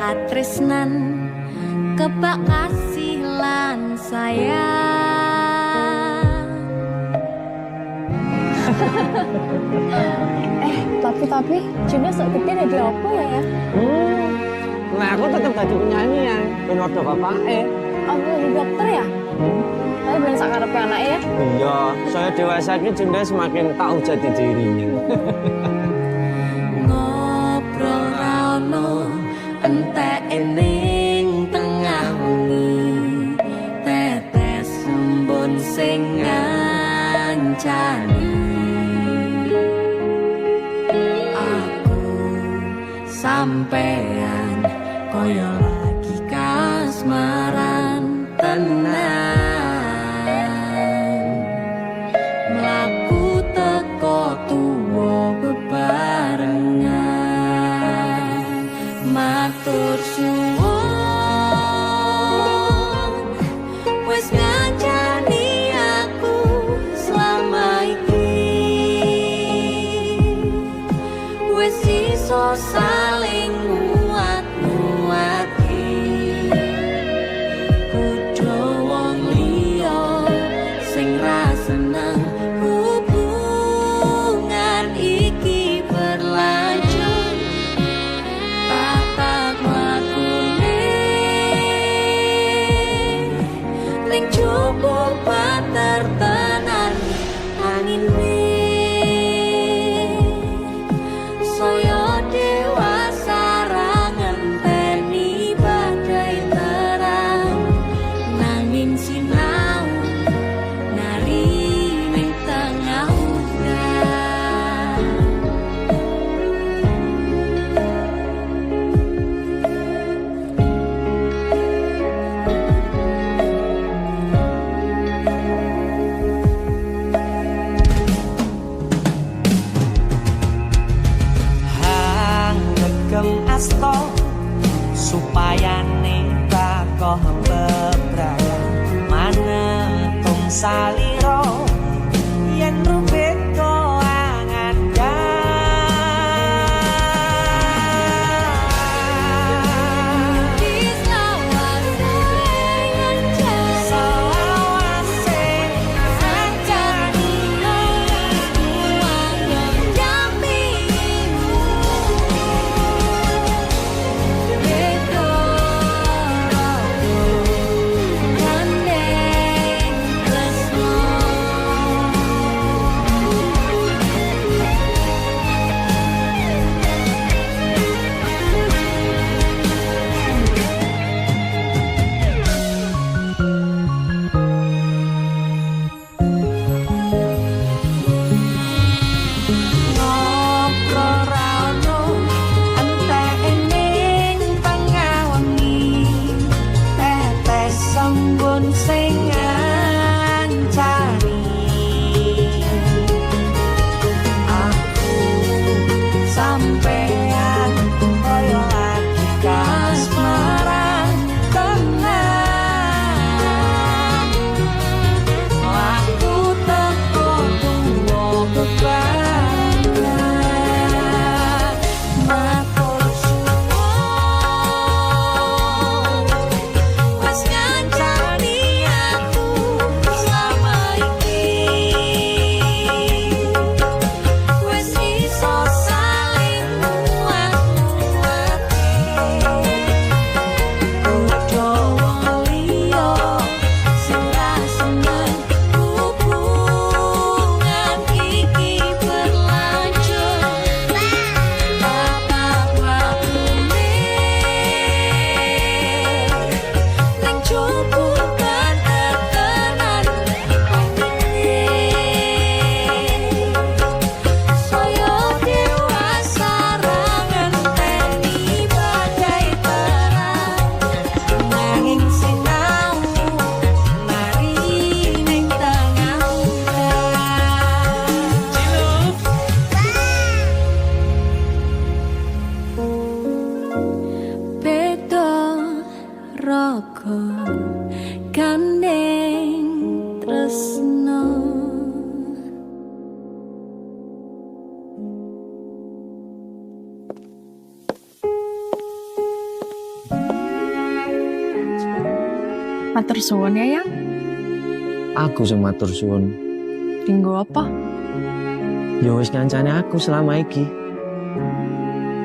katresnan kebak kasih lan sayang. Tapi Juna sok gede dari apa ya? Nah aku tetap jadi penyanyi ya, ben ordo bapake. Aku jadi dokter ya? Tapi belum sakarepe anaknya ya? Iya, saya dewasa ini Junda semakin tahu jati dirinya. Ngobrol rano entek ening tengah wengi, tetes embun sing ngancani. Aku sampean koyo lagi kasmaran tenan. Mlaku teko tuwa bebarengan, matur suwun wis ngancani aku selama iki, wis iso saling nguat-nguati. Kudu wong liya sing ra seneng hubungan iki berlanjut. Tatak lakune ning cukup patertenan angin saya dewasa ra ngenteni badai terang, nanging sinau nari ning tengah udan. Hanggegem asto supaya nitakoh bebrayan manetung saliro yen rubet koangan Sampean koyo lagi kasmaran tenan. Aku teko tuwa bebarengan, matur suwun wis ngancani aku selama iki, wis iso saling nguat-nguati. Kudu wong liya sing ra seneng hubungan iki berlanjut. Tatak lakune ning cukup patertenan saya dewasa ra ngenteni badai terang, nanging sinau mari ning tengah udan. Beda raga gandeng tresno. Matur suwun ya, Yang. Aku sing matur suwun. Dinggo apa? Ya wis ngancane aku selama iki.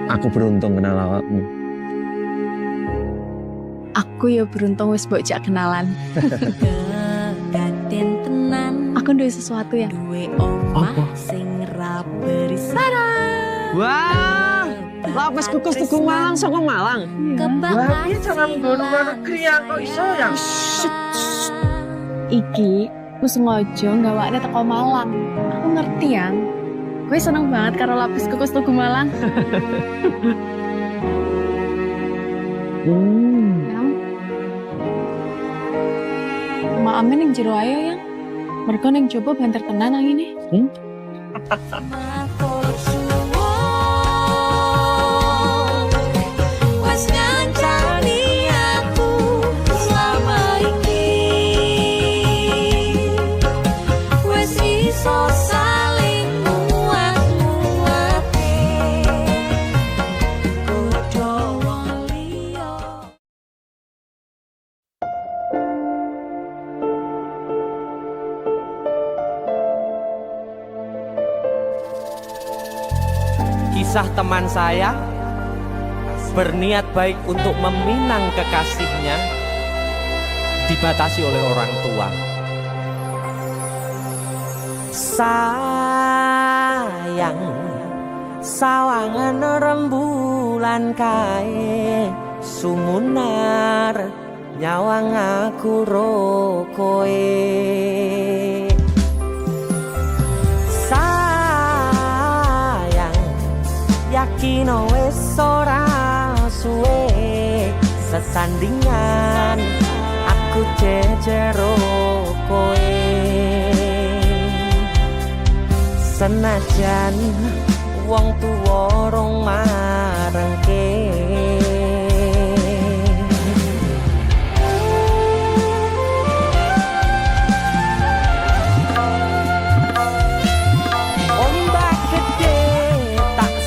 Aku beruntung kenal awakmu. Aku ya beruntung wis mbok jak kenalan. Kekaten tenan Aku duwe sesuatu ya. duwe omah Apa? sing rapi Wah, lapis kukus Tugu Malang saka Malang. Wah, Iya jangan nggo luar negeri ya kok iso ya. Iki aku sengaja gawakne teko Malang. Aku ngerti Yang. Gue seneng banget karo lapis kukus Tugu Malang. Yang. Maame ning jero ayo Yang. Mergo ning jopo banter tenan nang ini. matur suwun wis ngancani aku selama iki wis iso saling muat-muate kudu wong liya. Kisah teman saya berniat baik untuk meminang kekasihnya dibatasi oleh orang tua. Sayang, sawangan rembulan kae sumunar nyawang aku rokoe. Yakin wis ora suwe sesandingan aku jejero kowe senajan wong tuwa rong marengke.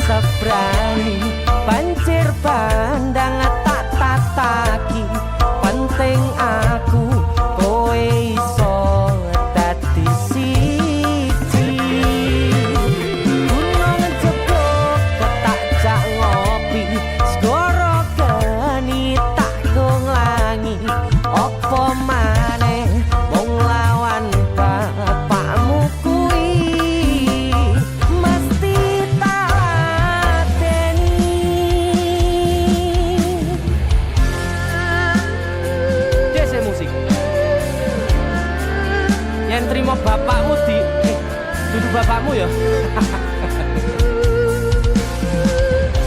Sebrani banjir bandang tak tataki penting aku kowe iso dadi siji gunung jebok ketak jak ngopi segoro geni tak gonglangi opo maneh wong lawan bapakmu kuwi mesti yang terima bapakmu duduk bapakmu ya.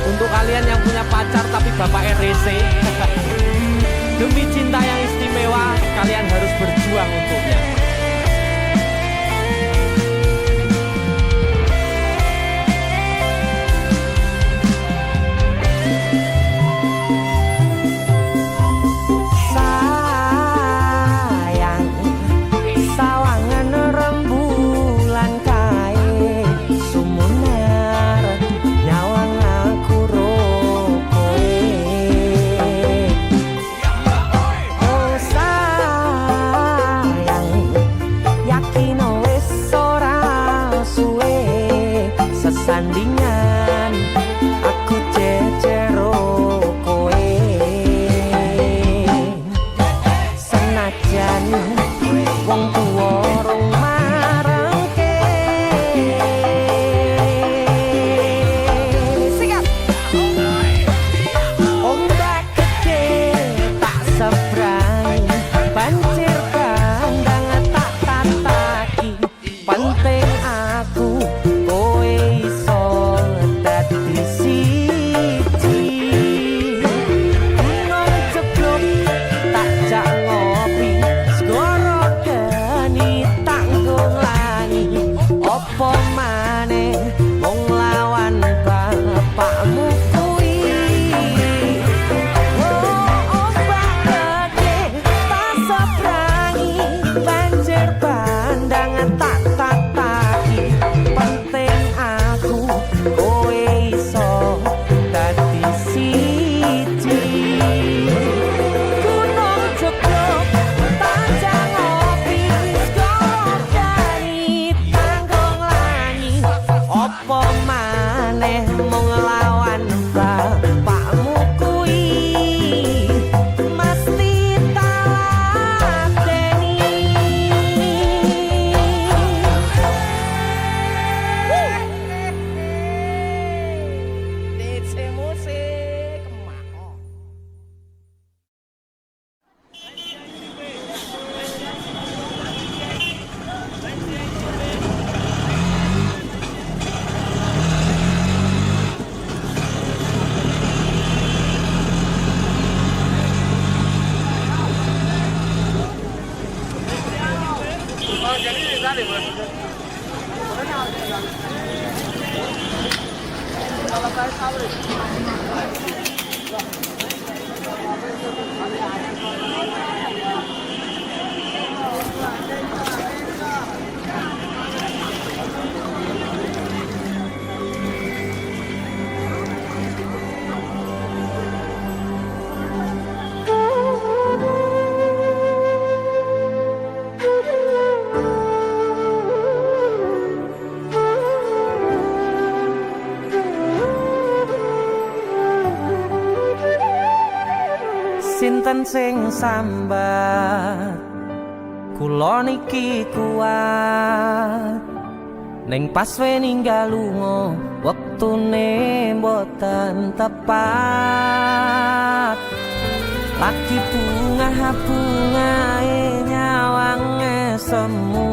Untuk kalian yang punya pacar tapi bapak RC, demi cinta yang istimewa kalian harus berjuang untuknya. sinten sing sambat kula niki kuat ning pas we ninggal lunga wektune mboten tepat lagi bunga-bungae nyawange semu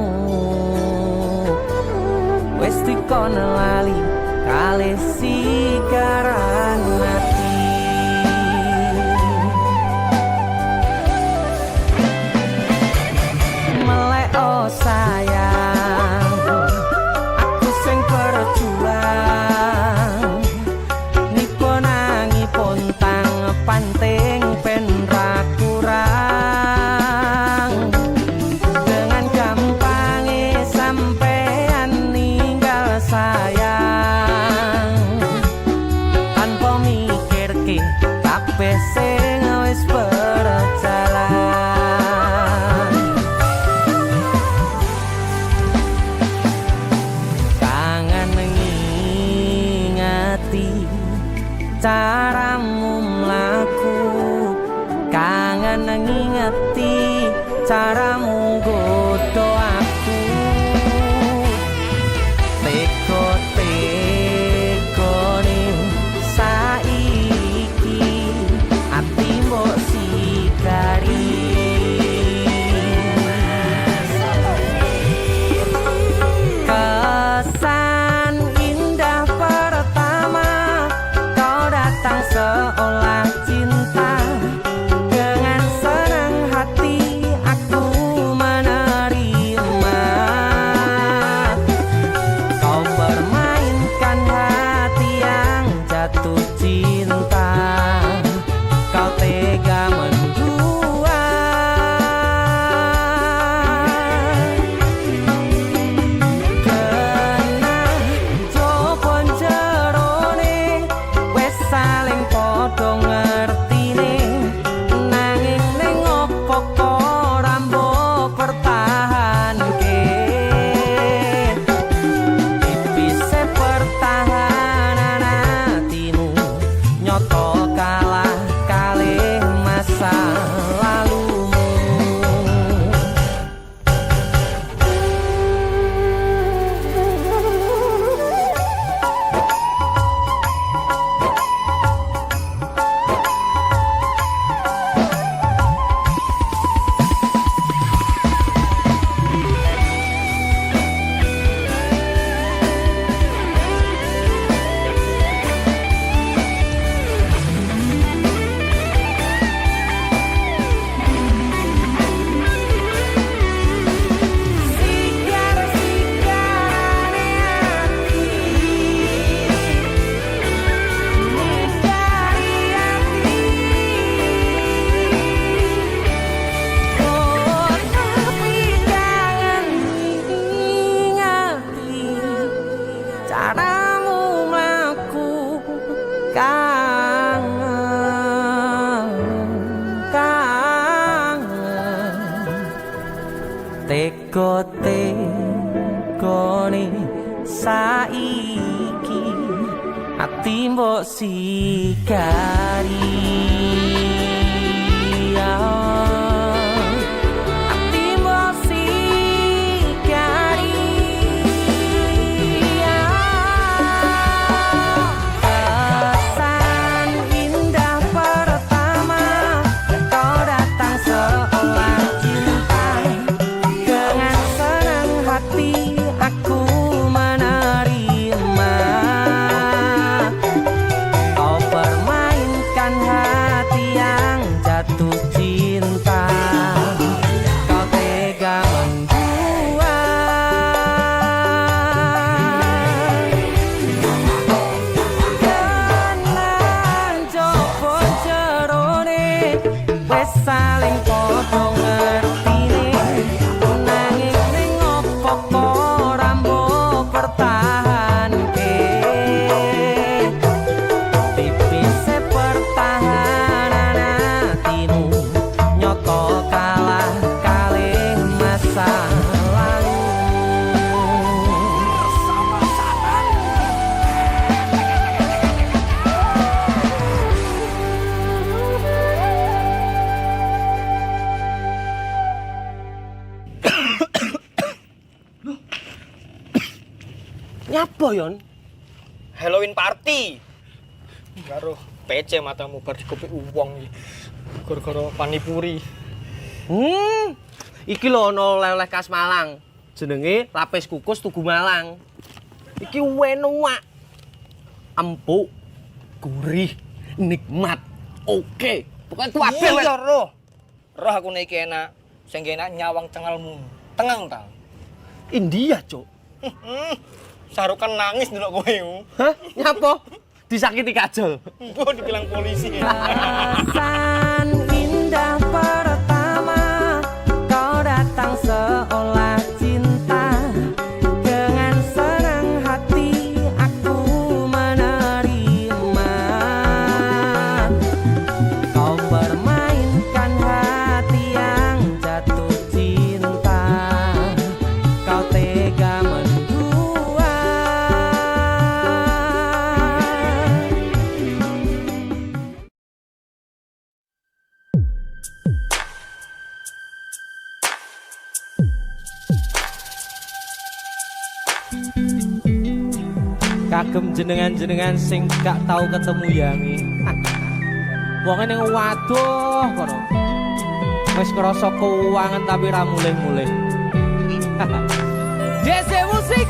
wis dikono lali kalih sikaran ati melek oh sayang aku sing berjuang nipun angipun tang panting pen ra kurang dengan gampangnya sampean ninggal sayang tanpa mikir ke kabeh sing wis berjalan kangen ngingati caramu mlaku kangen ngingati caramu godho aku teko-tekone saiki ati mbok sikari kesan indah pertama kau datang seolah cinta dengan senang hati aku menerima kau permainkan hati yang jatuh cinta kau tega mendua kena jopon jerone wes saling podo ngertine nanging ning opo ora mbok pertahanke tipise pertahanan hatimu nyoto kalah kalih masa lalumu sigar-sigarane hati dari hati oh tapi jangan ingati caramu mlaku kangen teko-tekone saiki ati mbok sikari ati mbok sikari kesan indah pertama kau datang seolah cinta dengan senang hati aku menerima kau permainkan hati yang jatuh cinta kau tega membuat kanan jopon jerone wes saling podo ngertine nanging ning opo ora mbok pertahanke tipise pertahanan hatimu nyoto kalah kalih masa lalu Nyapa yon? Halloween party. Karo PC matamu bar dikopik uwong iki. Gara-gara panipuri. Iki lho ana oleh-oleh khas Malang. Jenenge lapis kukus Tugu Malang. Iki enak. Empuk, gurih, nikmat. Oke. Pokoknya kabeh weh. Iya, roh. Roh aku nek iki enak. Sing enak nyawang cengalmu. Tengang ta. India, Cuk. Sarukan nangis ndelok kowe. Hah? Nyapa? Disakiti kajol. Mbok dibilang polisi. Perasaan indah pertama kau datang seolah cinta. Dengan senang hati aku menerima. Kau permainkan hati yang jatuh cinta. Kau tega mendua. Kagem jenengan-jenengan sing gak tau ketemu yangi. Wonge ning waduh kono. Wis krasa keuangan tapi ra mulih-mulih. DC musik.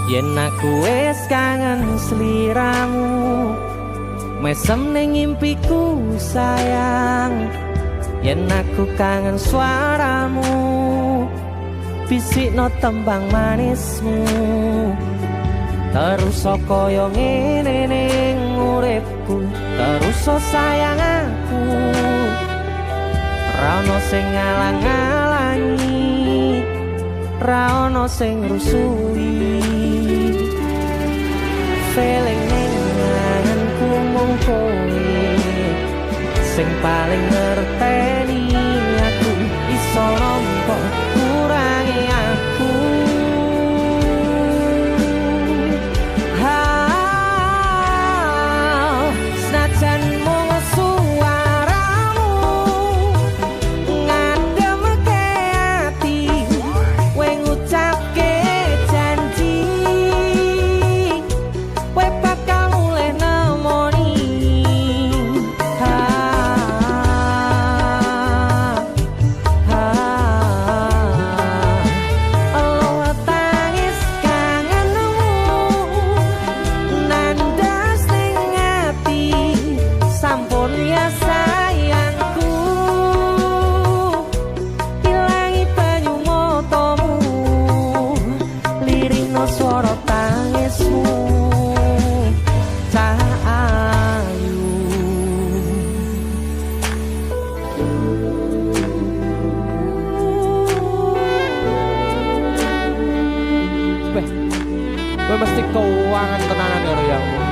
Yen aku wis kangen sliramu, mesem ning impiku sayang. Yen aku kangen suaramu, bisikno tembang manismu. Terus kaya ngene ning uripku, terus sayang aku. Ra ono sing ngalang-alangi, ra ono sing rusui. Feeling ning ngangenku mung kowe sing paling ngerteni aku. Iso nampa kurangi aku. Senajan mung suaramu ngademke ati, kowe ngucapke janji kowe bakal mulih nemoni. Elo tangis kangenmu nandas ning ati, sampun ya sayangku. Ilangi banyu matamu, lirino swara tangismu. Cahayu Beh, gue mesti keuangan tenanan ya royangmu.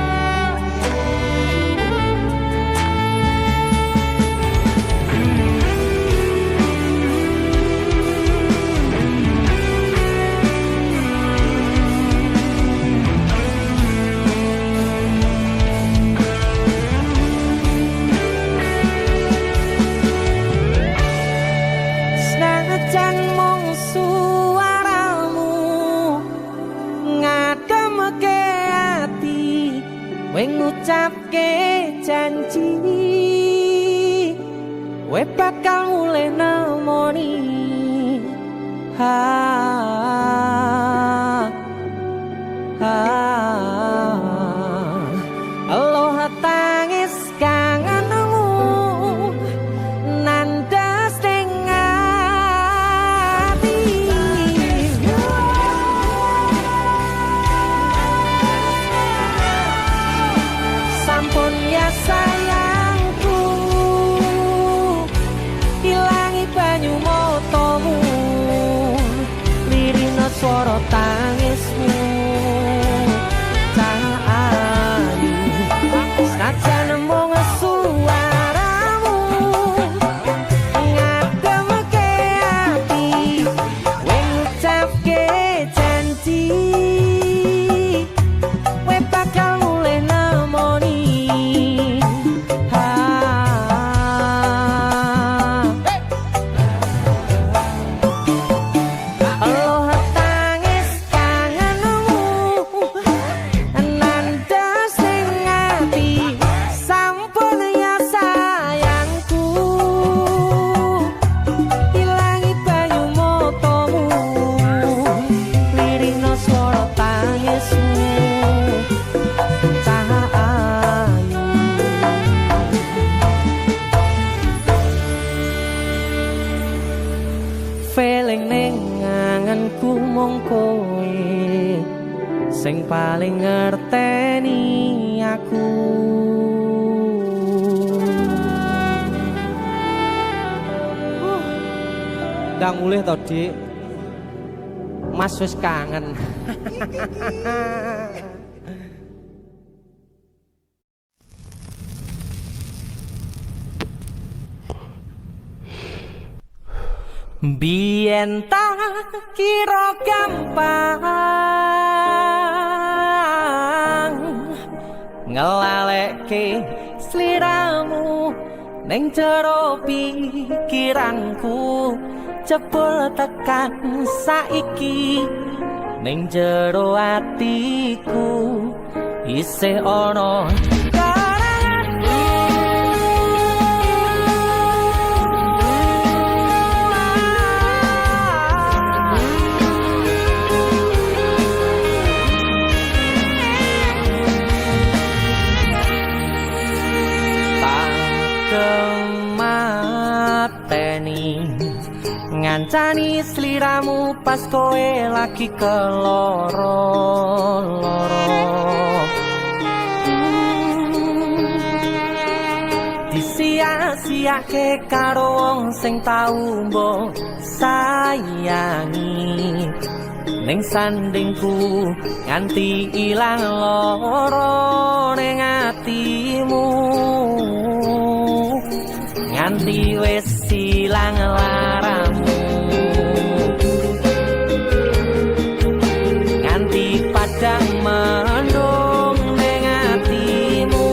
Senajan mung suaramu ngademke ati, kowe ngucapke janji kowe bakal mulih nemoni. Aloha tangis kangenmu nandas ning ati. Sampun ya sayangku, ilangi banyu matamu, lirino swara tangismu. Cahayu senajan mung Eling ning anganku mung kowe sing paling ngerteni aku. Ndang mulih to, Dik. Mas wis kangen. Biyen tak kira gampang ngelalekke sliramu ning jero pikiranku, jebul tekan saiki ning jero atiku isih ana ngancani sliramu pas kowe lagi keloro-loro. Disia-siake karo wong sing tau mbok sayangi, ning sandingku nganti ilang loro ning atimu, nganti wis ilang laramu, nganti padang mendung ning atimu.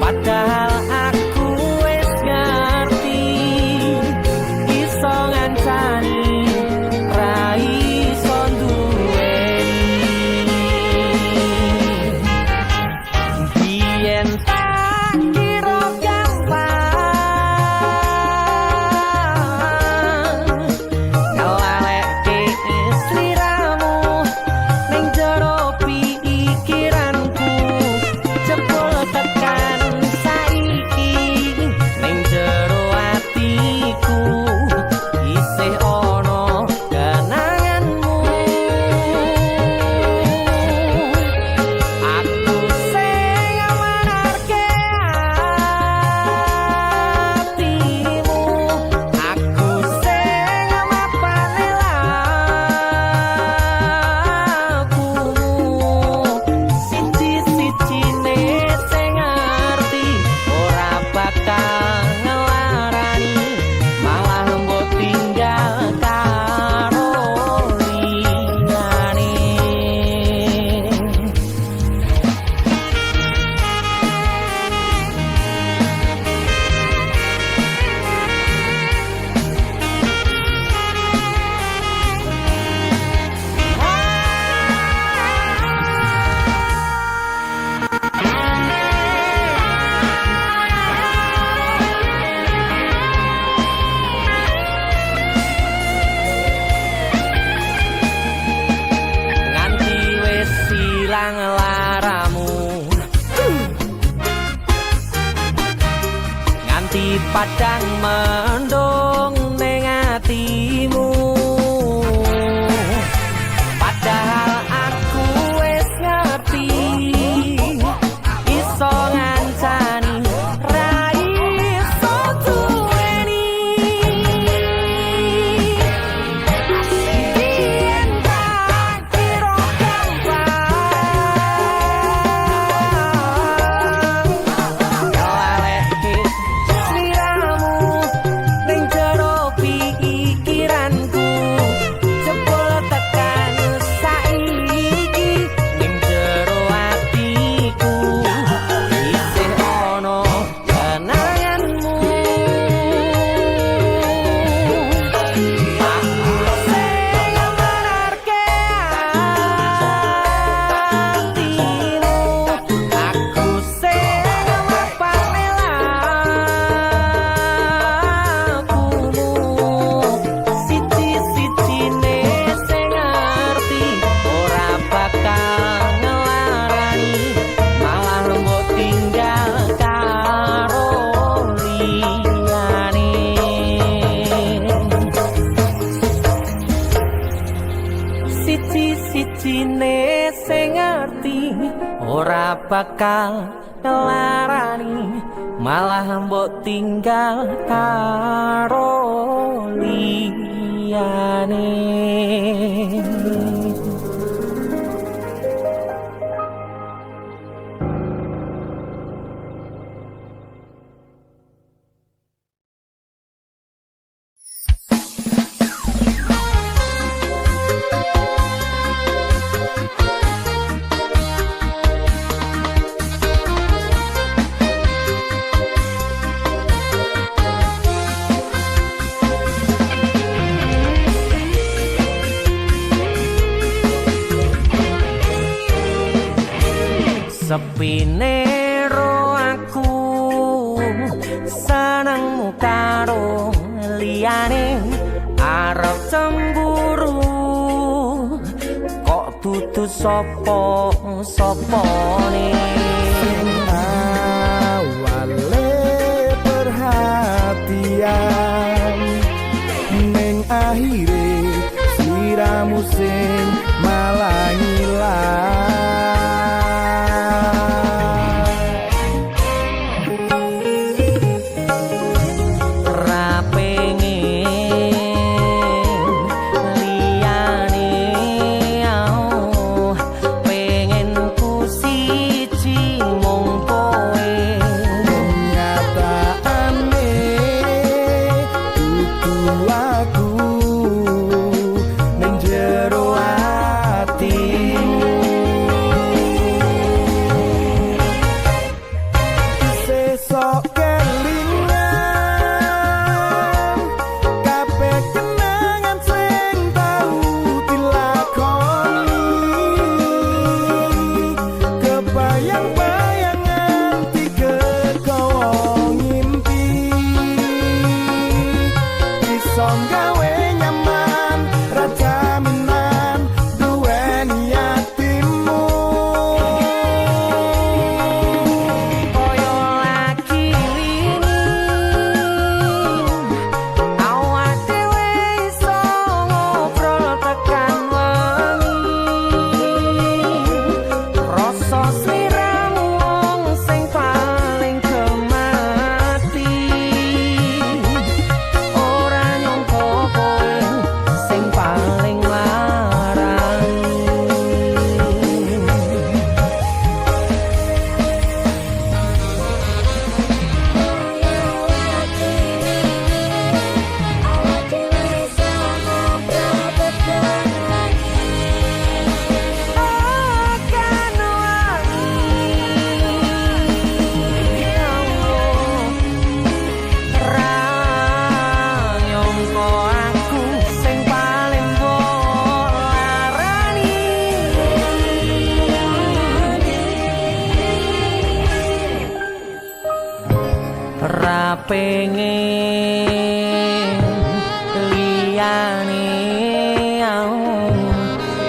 Padahal aku wis ngerti iso ngancani ra iso duweni. Biyen tak kira gampang ngelalekke sliramu ning jero pikiranku, jebul tekan saiki ning jero atiku isih ana kenanganmu. Aku sing menarke atimu, aku sing mapane lakumu, siji-sijine sing ngerti ora bakal ngelarani, malah mbok tinggal karo liyane. Nganti wis ilang laramu, nganti padang mendung ning atimu. Padahal aku wis ngerti iso ngancani ra iso duweni. Biyen tak kira gampang ngelalekke sliramu ning ngerti ora bakal ngelarani malah mbok tinggal karo liyane. Sepine ro aku senengmu karo liyane arep cemburu kok dudu sapa-sapane awale perhatian ning akhire siramu sing malah ngilang. pengen liyane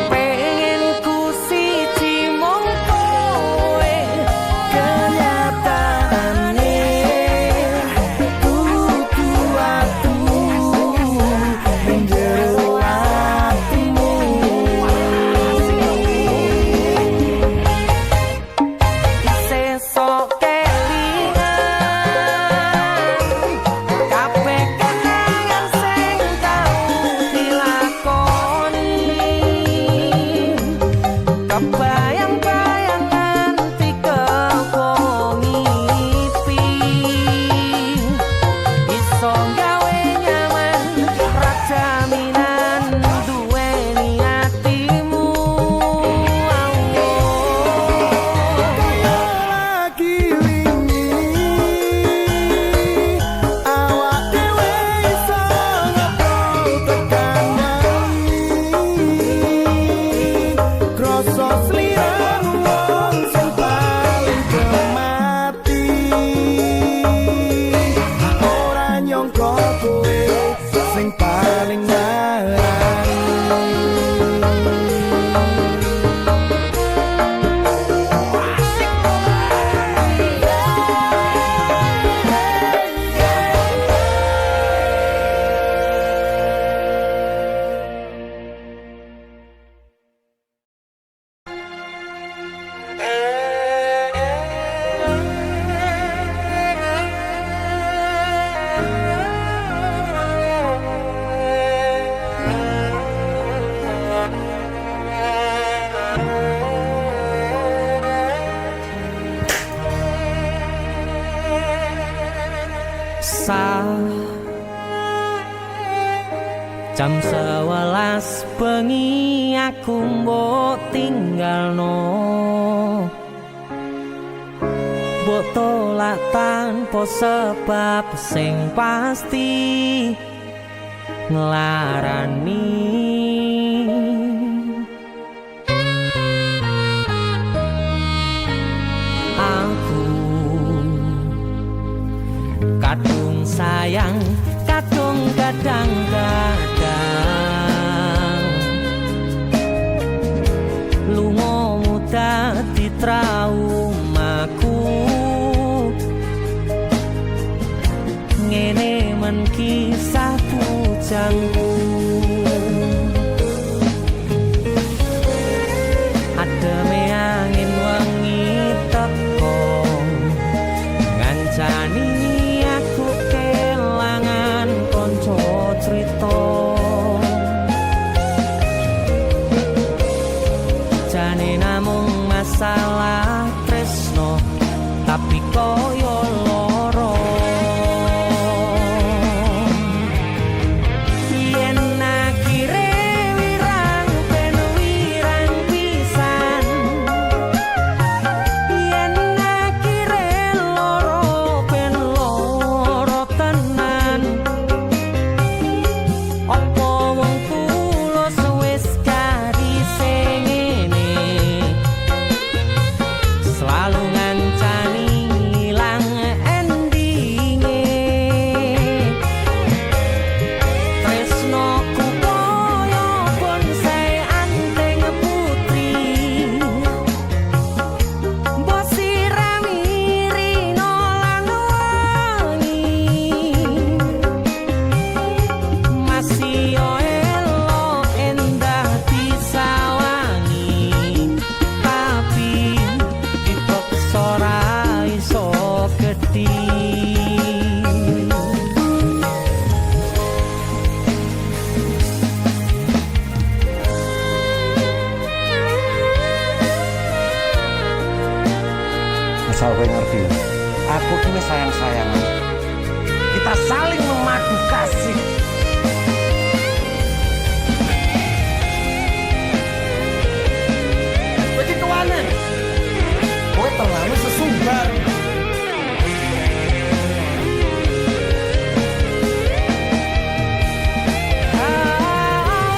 pengen ku siji mung kowe kenyataane kudu atu menjero atimu sesok bayang-bayang nganti kepung ngipi iso gawe nyaman rajaminan duweni atimu lagi wingi awak dhewe iso ngobrol tekan krasa sliramu wong sing paling kemati ora nyangka kowe sing paling larang. Jam 11 bengi aku mbok tinggalno, mbok tolak tanpa sebab sing pasti nglarani. Aku kadung sayang, kadung kadang-kadang lunga dadi traumaku. Ngene men kisah bujangku, ademe angin wengi teko ngancani aku kelangan konco crita. Jane namung masalah tresno tapi koyo loro. Yen akhire wirang ben wirang pisan, yen akhire loro ben loro tenan. Apa wong kula wis karise ngene, selalu ngancani ilang endinge. Tresnoku koyo bonsai anteng putri, mbok sirami rino lan wangi. Masih yo elo endah disawangi, tapi dipaksa ora iso gedhi. Asal kowe ngerti, aku kini sayang-sayangan. Kita saling memadu kasih. Kowe iki kewane. Kowe terlalu sesumbar.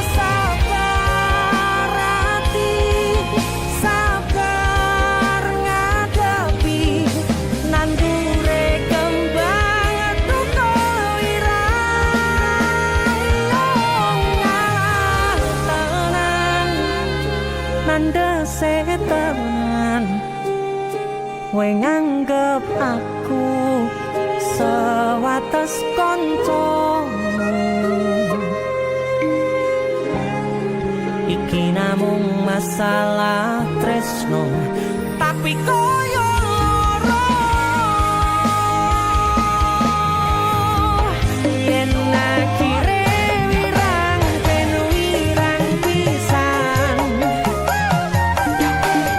Sabar hati, sabar ngadepi nandure kembang duka irang tenan, nandese tenan. Kowe nganggep aku sewates koncomu, iki namung masalah tresno tapi koyo loro. Yen akhire wirang ben wirang pisan,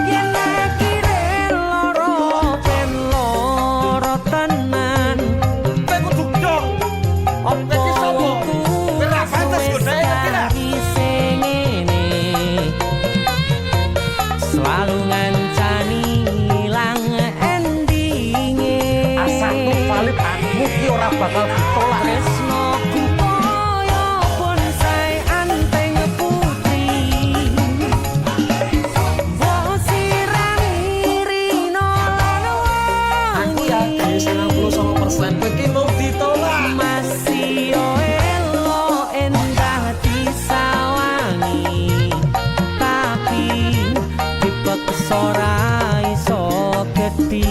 yen akhire loro ben loro tenan. Kowe kudu dong. Apa Iki sapa? Kowe ra pantes godhae iki ra. Selalu ngancani ilang endinge. Asakku valid, aku ki ora bakal ditolak. Tresnoku koyo bonsai anteng putri, mbok sirami rino lan Aku wangi. yakin 99% kowe iki mau ditolak. Masih yo elo endah disawangi, tapi dipaksa ora iso gedhi.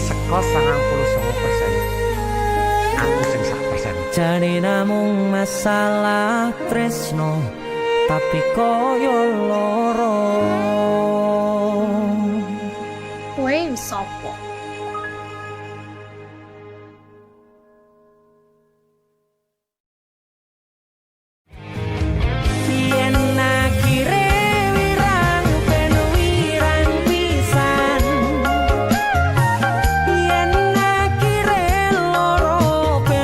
Seko 99%. Aku sing 1%. Jane namung masalah tresno tapi koyo loro. Kowe sopo? Yen akhire wirang ben wirang pisan, yen akhire loro ben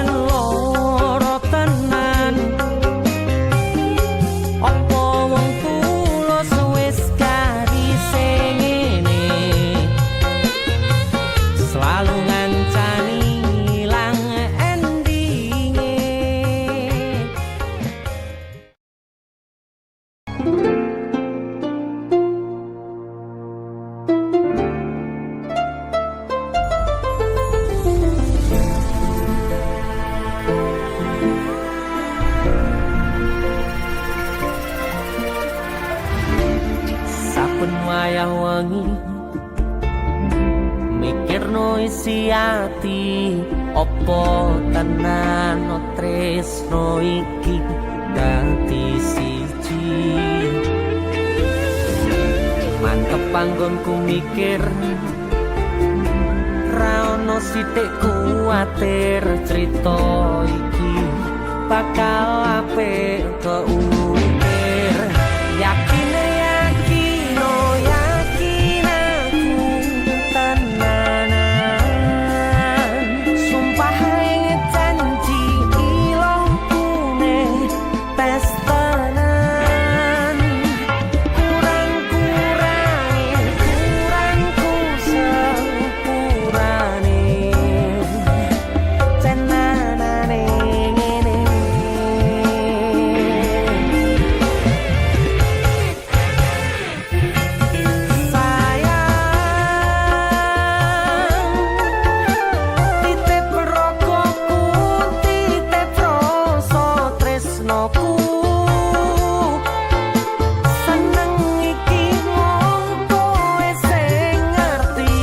wengi mikirno isi ati opo tenan tresno iki dadi siji mantep panggonku mikir ra ono sithik kuwatir crita iki bakal apik keukir yakin aku tenanan sumpah ing janji ilongkune pestanan kurangku sepurane tenanane ngene titip rokoku titip rasa tresnoku seneng iki mung kowe sing ngerti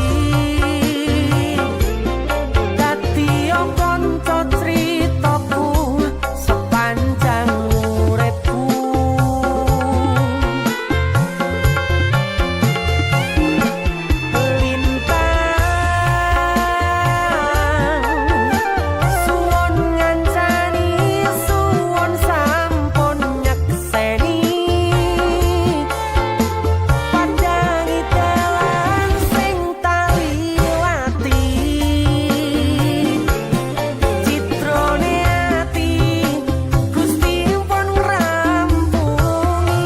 dadi kanca critaku sepanjang uripku suwon ngancani suwon sampun nyekseni pandangi dalan sing taliwati citrone ati Gusti pun ngrampungi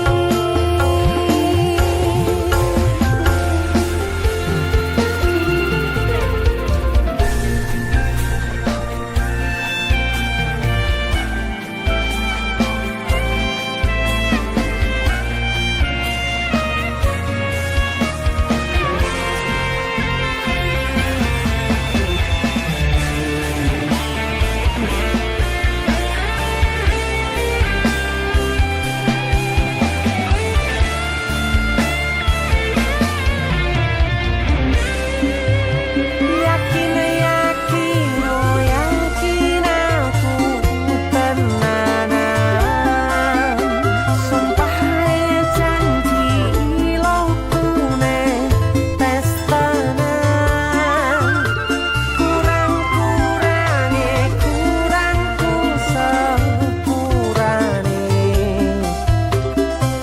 yakin aku tenanan sumpah janji ilongkune pestanan kurangku sepurane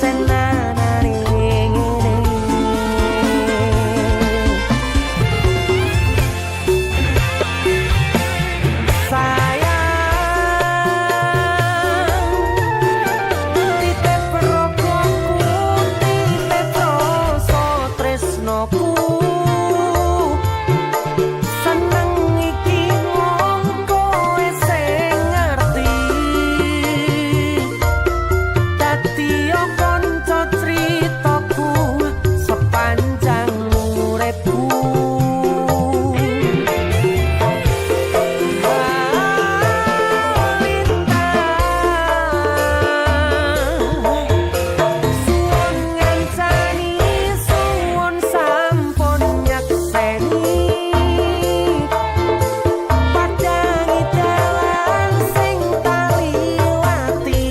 tenanane ngene titip rokoku titip rasa tresnoku seneng iki mung kowe sing ngerti dadi kanca critaku sepanjang uripku suwon ngancani suwon sampun nyekseni pandangi dalan sing taliwati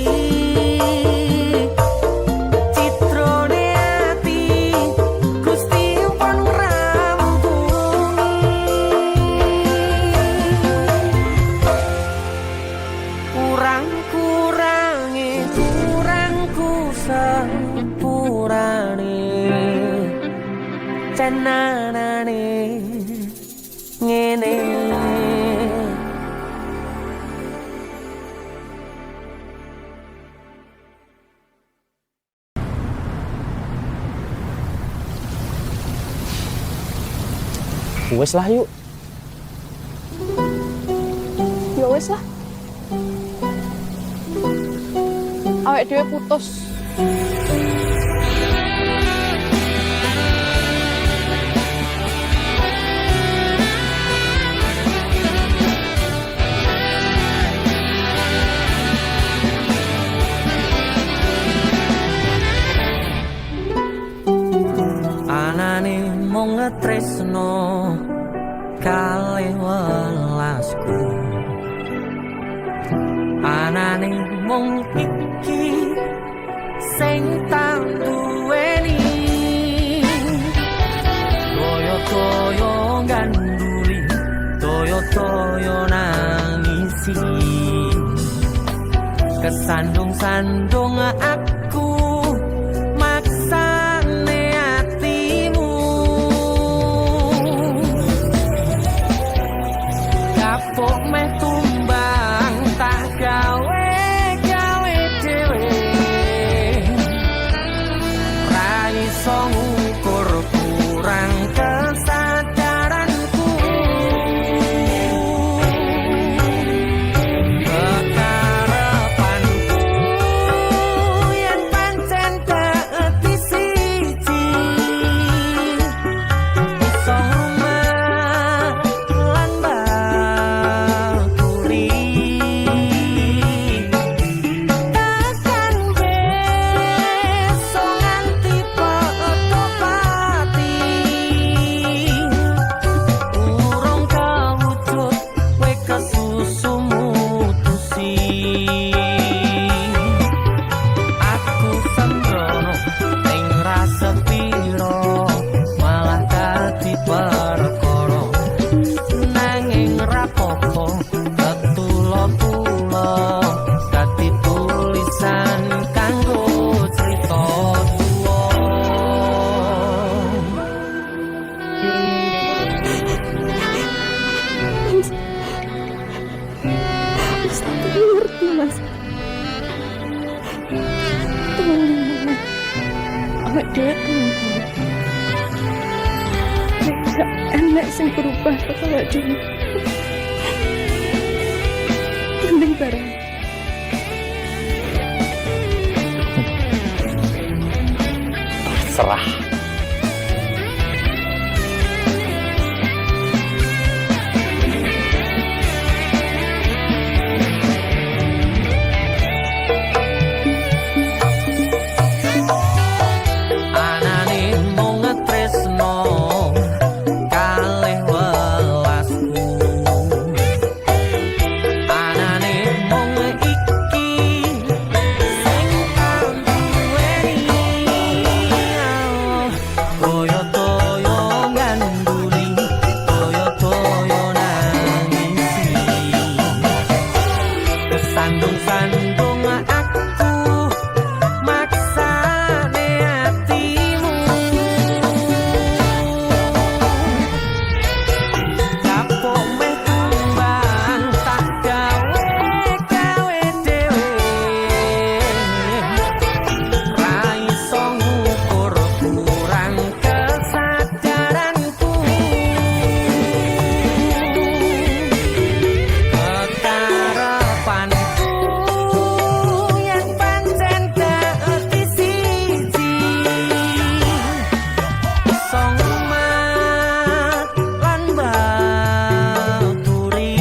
citrone ati Gusti pun ngrampungi kurangku sepurane tenanane ngene Wes lah yuk. Ya wis lah. Awake dhewe putus. anane welasku anane mung iki sing tak duweni toyo-toyo ganduli toyo-toyo nangisi kesandung-sandung aku maksane hatimu kapok meh tumbang tak gawe dhewe ra iso ngukur kurang kesadaranku kekarepanku yen pancen dadi siji iso rumah lan bakuri takkan besok nganti poto pati urung kawujud kowe kesusu mutusi aku sembrono ning rasa piro malah dadi perkara nanging rapopo ketulo-tulo dadi tulisan kanggo cerita tuwa Ngerti mas. Tolong awak dhewe tenang. Nek gak enak sing berubah kok awak dhewe. Mending bareng. Serah. anane mung tresno kalih welasku anane mung iki sing tak duweni toyo-toyo nganduli toyo-toyo nangisi kesandung-sandung aku maksane hatimu kapok meh tumbang tak gawe dhewe ra iso ngukur kurang kesadaranku kekarepanku yen pancen dadi siji iso ngumat lan baturi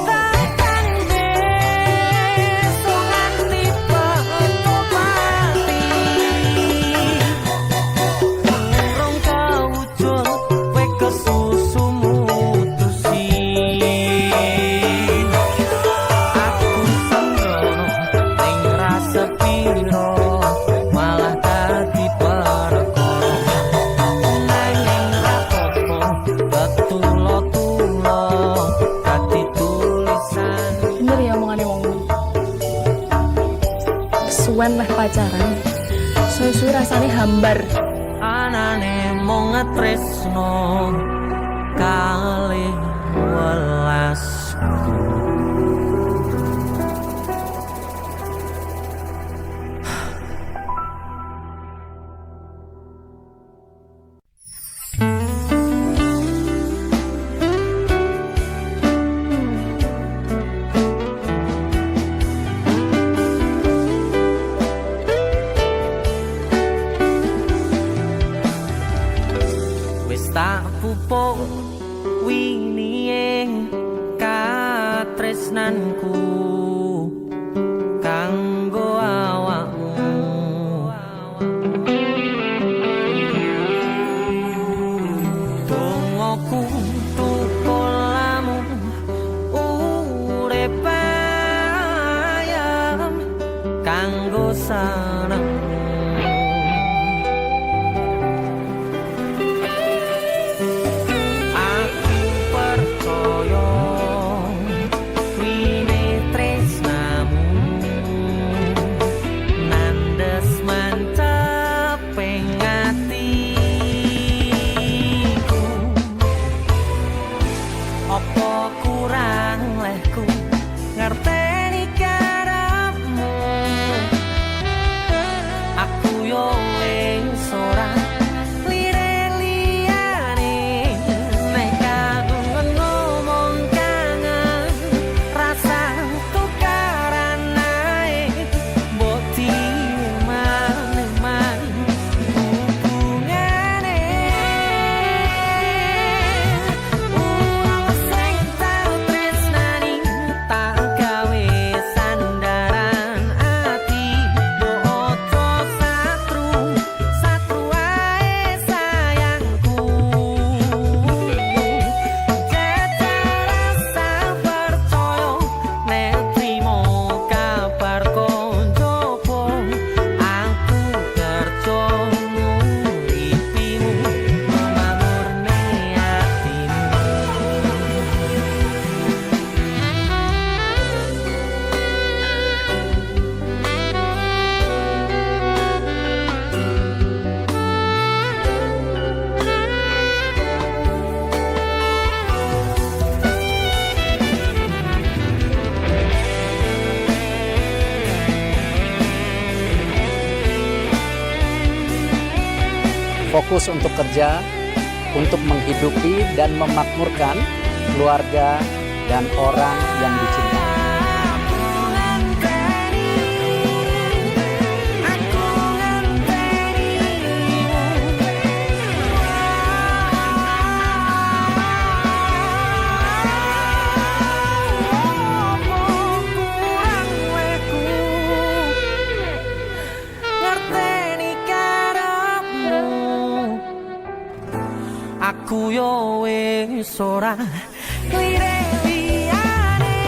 takkan besok nganti poto pati urung kawujud kowe kesusu mutusi aku sembrono ning rasa piro malah dadi perkara nanging rapopo ketulo-tulo dadi tulisan Bener ya omongane wong. Suwen meh pacaran. Suwe-suwe rasane hambar. anane mung tresno kalih welasku wis tak pupuk winie katresnanku kanggo awakmu dongaku fokus untuk kerja, untuk menghidupi dan memakmurkan keluarga dan orang yang dicintai. Aku yo wis ora lirih liyane,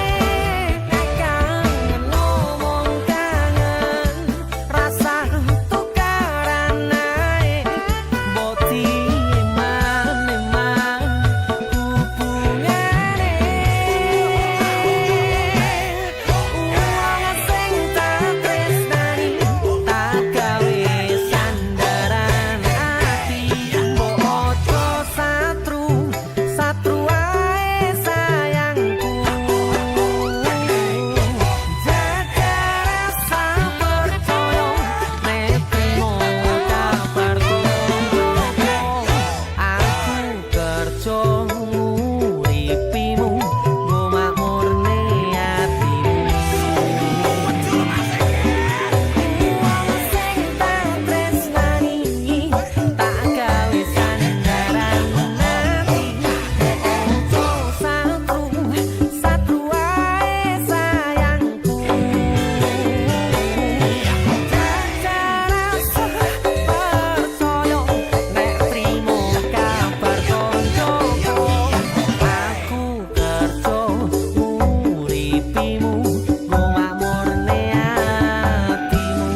kangen ngomong kangen, rasa tukaran ae, boti eman hubungane. Wong sing tak tresnani, tak gawe sandaran ati, mbok ojo satru ae sayangku. Jaga rasa percaya, nek trimo kabar koncoku. Aku kerja nguripimu, nggo makmurne atimu. Wong sing tak tresnani, tak gawe sandaran ati, ojo satru ae sayangku. Jaga rasa percaya, nek trimo kabar koncoku. Aku kerja nguripimu, nggo makmurne atimu.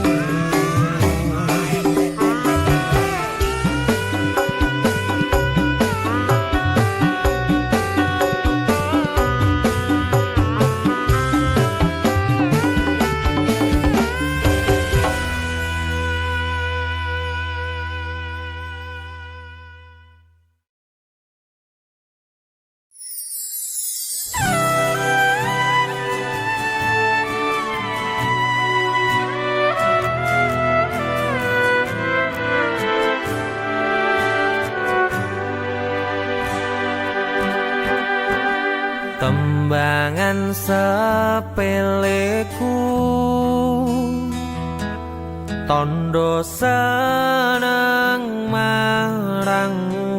Tembangan sepeleku, tondo seneng marangmu.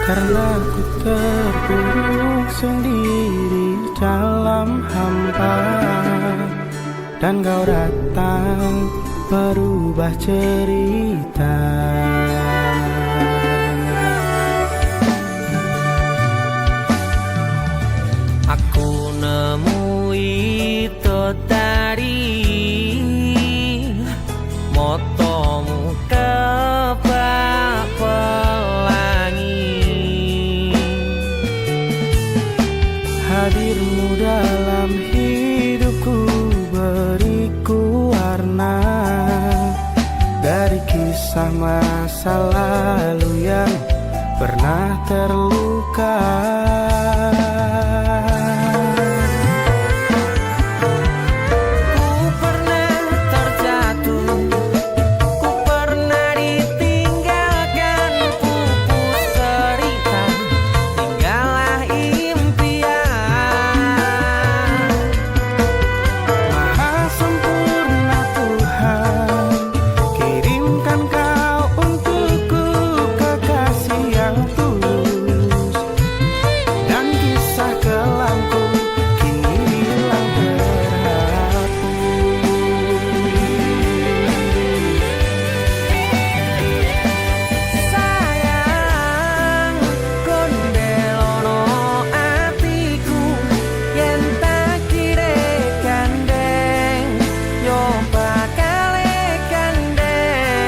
Karena ku terpuruk sendiri dalam hampa, dan kau datang merubah cerita. Aku nemui tadi motomu kebak pelangi. Hadirmu dalam hidupku beriku warna dari kisah masa lalu yang pernah terluka. Ku pernah terjatuh, ku pernah ditinggalkan, pupus cerita, tinggallah impian. Maha sempurna Tuhan, kirimkan kau untukku kekasih yang tulus, dan kisah kelamku kini hilang terhapus. Sayang, kondelono atiku, yen tak kire kandeng, yo bakal kandeng.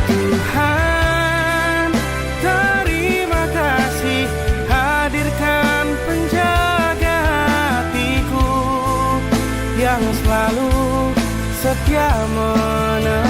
Tuhan, terima kasih hadirkan penjaga hatiku yang selalu setia menemaniku.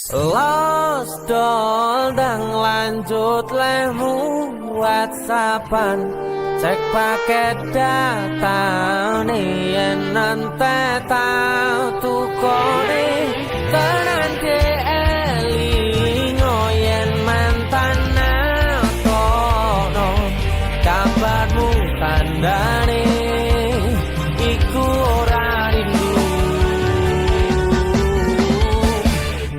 Los dol dang lanjut lemu WhatsAppan cek paket data nih yen nanti tau tukone tenan ke elingo yen mantan kono kabarmu tandane iku ora rindu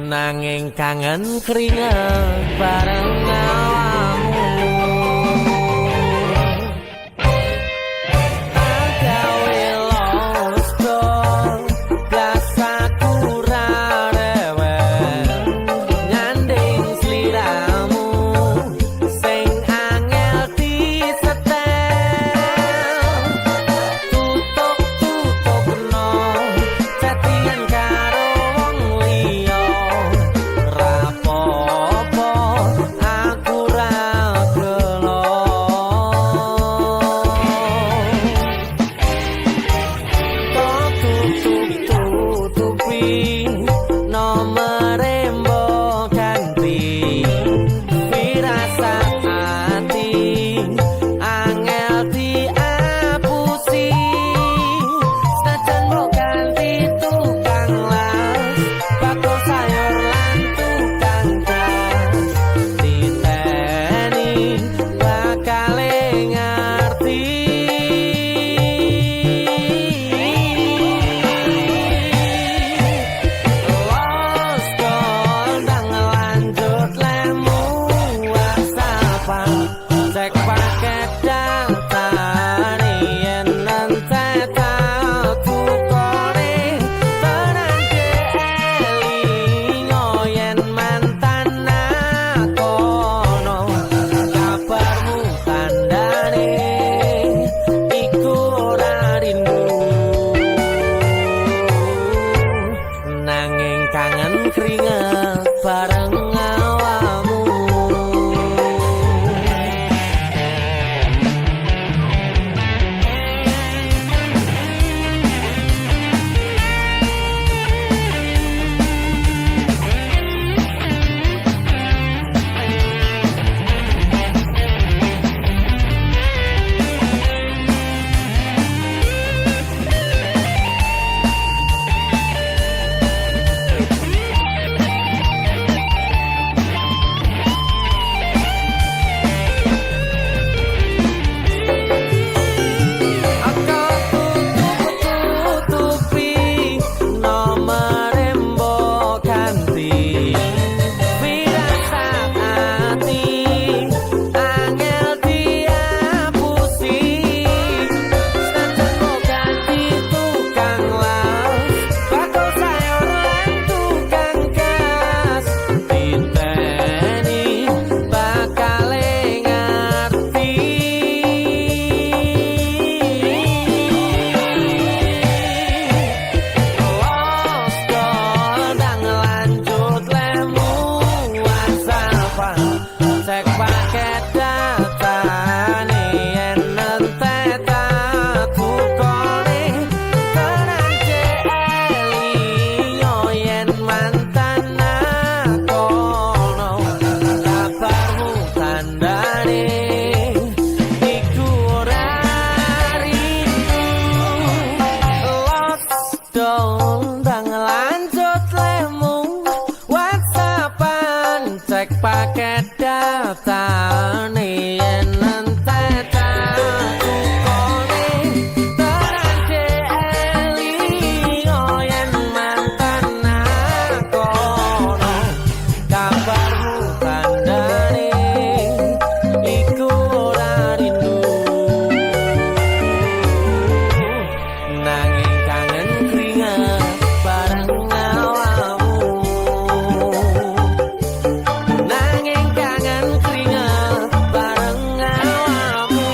nanging kangen keringet bareng awamu agawe los dol biasa kurang rewel nyanding sliramu sing angel disetel tutup no catian karo wong liya rapopo aku ra gelo tutupi nomere mbok ganti firasat ati angel diapusi senajan mbok ganti tukang las bakul sayur lan tukang gas diteni bakale ngerti los dol dang lanjut lemu WhatsAppan cek paket data yen nanti tau tukone tenan ke elingo yen mantan kono kabarmu tandane iku ora rindu nanging kangen keringet bareng awamu tutupi nomere mbok ganti firasat ati angel diapusi senajan mbok ganti tukang las bakul sayur lan tukang gas diteni bakale ngerti los dol dang lanjut lemu WhatsAppan cek paket data yen nanti tau tukone tenan ke elingo yen mantan kono kabarmu tandane iku ora rindu los dol dang lanjut lemu WhatsAppan cek paket data yen nanti tau tukone tenan ke elingo yen mantan kono kabarmu tandane iku ora rindu nanging kangen keringet bareng awamu nanging kangen keringet bareng awamu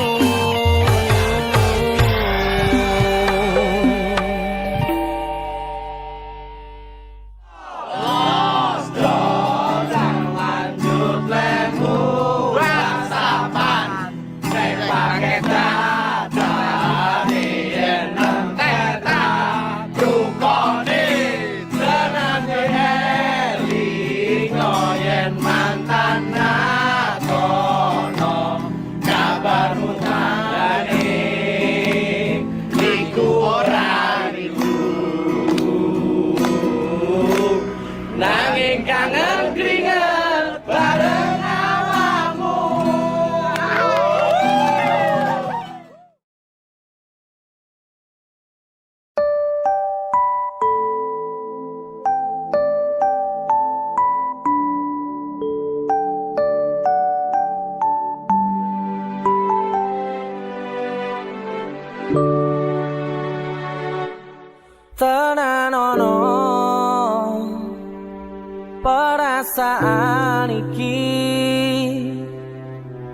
ciptaan iki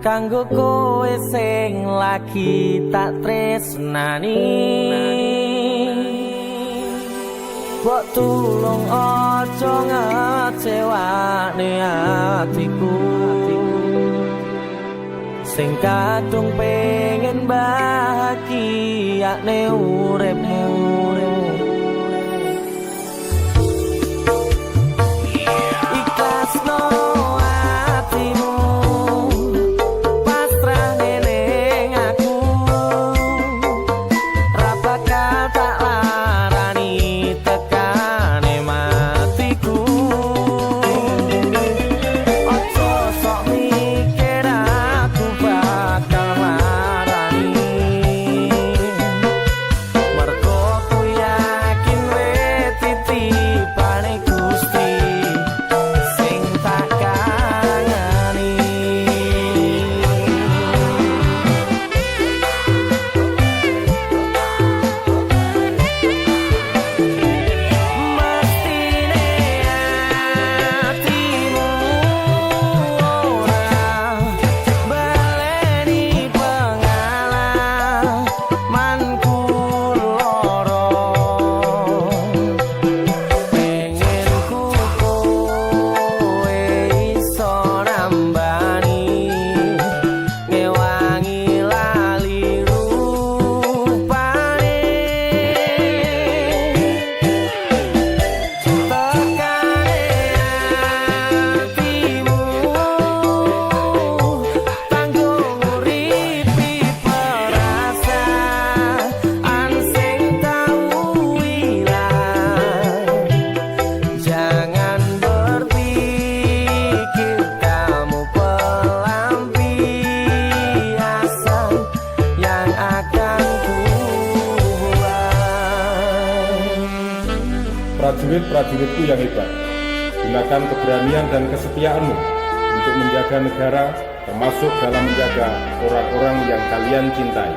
kanggo kowe sing lagi tak tresnani. Mbok tulung aja ngecewani hatiku sing kadung pengen bahagia ne uripmu. Ikhlasno hatimu pasrah ning aku, ra bakal tak larani tekane matiku. Ojo sok mikir aku bakal larani, mergo ku yakin wis titipane Gusti sing tak kangeni. Mestine hatimu ora baleni pengalamanku loro, pengen ku kowe iso nambani ngewangi lali rupane. Tekane hatimu tanggung uripi perasaan sing tau ilang. Jangan berpikir kamu pelampiasan yang akan kubuat. Prajurit-prajuritku yang hebat, gunakan keberanian dan kesetiaanmu untuk menjaga negara, termasuk dalam menjaga orang-orang yang kalian cintai.